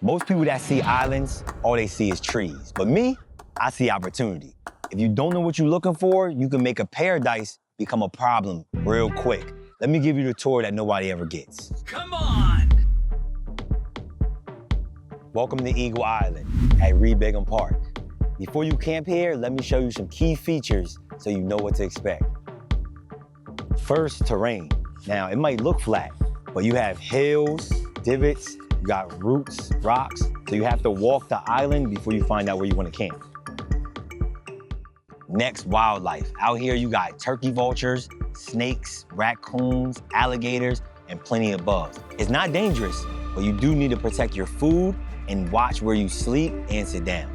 Most people that see islands, all they see is trees. But me, I see opportunity. If you don't know what you're looking for, you can make a paradise become a problem real quick. Let me give you the tour that nobody ever gets. Come on! Welcome to Eagle Island at Reed Begum Park. Before you camp here, let me show you some key features so you know what to expect. First, terrain. Now, it might look flat, but you have hills, divots, you got roots, rocks, so you have to walk the island before you find out where you want to camp. Next, wildlife. Out here, you got turkey vultures, snakes, raccoons, alligators, and plenty of bugs. It's not dangerous, but you do need to protect your food and watch where you sleep and sit down.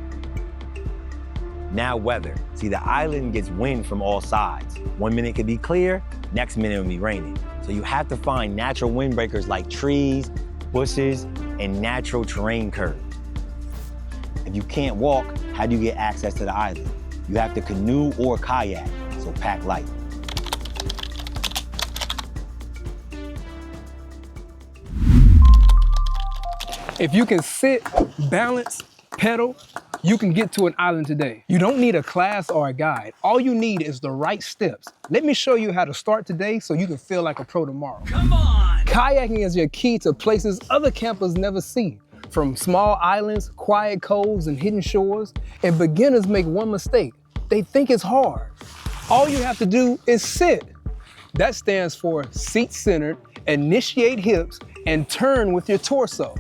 Now, weather. See, the island gets wind from all sides. 1 minute could be clear, next minute will be raining. So you have to find natural windbreakers like trees, bushes, and natural terrain curves. If you can't walk, how do you get access to the island? You have to canoe or kayak, so pack light. If you can sit, balance, pedal, you can get to an island today. You don't need a class or a guide. All you need is the right steps. Let me show you how to start today so you can feel like a pro tomorrow. Come on! Kayaking is your key to places other campers never see. From small islands, quiet coves, and hidden shores, and beginners make one mistake. They think it's hard. All you have to do is sit. That stands for seat-centered, initiate hips, and turn with your torso.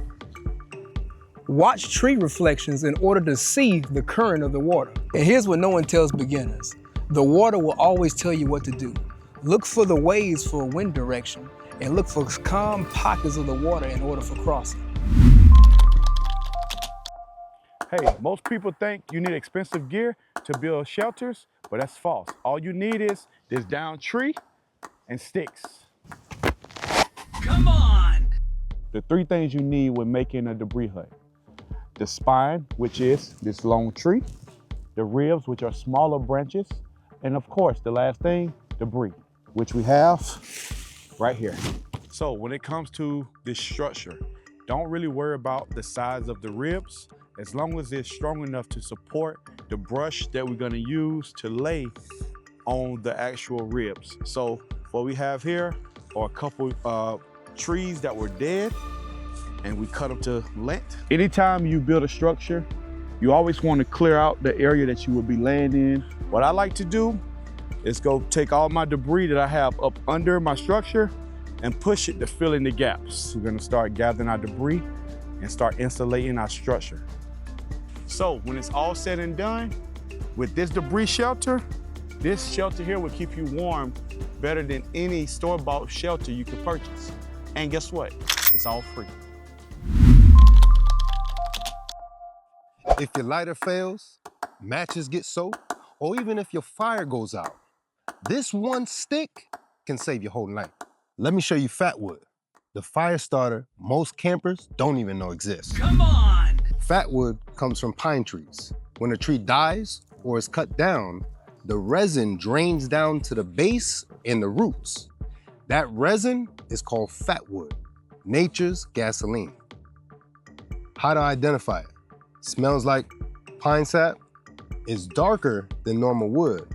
Watch tree reflections in order to see the current of the water. And here's what no one tells beginners. The water will always tell you what to do. Look for the waves for wind direction, and look for calm pockets of the water in order for crossing. Hey, most people think you need expensive gear to build shelters, but that's false. All you need is this down tree and sticks. Come on! The three things you need when making a debris hut. The spine, which is this long tree, the ribs, which are smaller branches, and of course, the last thing, debris, which we have right here. So when it comes to this structure, don't really worry about the size of the ribs, as long as it's strong enough to support the brush that we're gonna use to lay on the actual ribs. So what we have here are a couple trees that were dead, and we cut them to length. Anytime you build a structure, you always want to clear out the area that you will be laying in. What I like to do is go take all my debris that I have up under my structure and push it to fill in the gaps. We're gonna start gathering our debris and start insulating our structure. So when it's all said and done, with this debris shelter, this shelter here will keep you warm better than any store-bought shelter you could purchase. And guess what? It's all free. If your lighter fails, matches get soaked, or even if your fire goes out, this one stick can save your whole night. Let me show you fatwood, the fire starter most campers don't even know exists. Come on! Fatwood comes from pine trees. When a tree dies or is cut down, the resin drains down to the base and the roots. That resin is called fatwood, nature's gasoline. How to identify it? Smells like pine sap. It's darker than normal wood.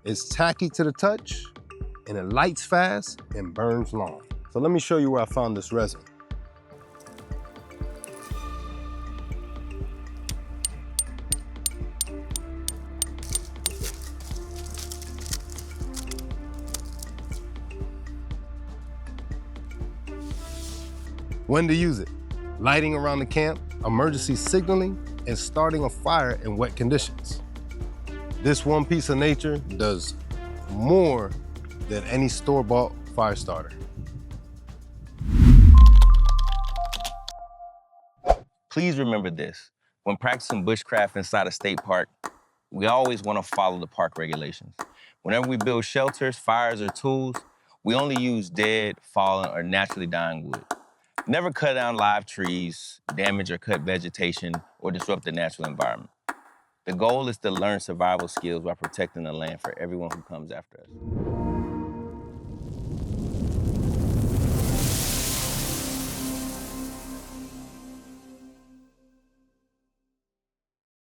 It's tacky to the touch, and it lights fast and burns long. So let me show you where I found this resin. When to use it? Lighting around the camp, emergency signaling, and starting a fire in wet conditions. This one piece of nature does more than any store-bought fire starter. Please remember this. When practicing bushcraft inside a state park, we always want to follow the park regulations. Whenever we build shelters, fires, or tools, we only use dead, fallen, or naturally dying wood. Never cut down live trees, damage or cut vegetation, or disrupt the natural environment. The goal is to learn survival skills while protecting the land for everyone who comes after us.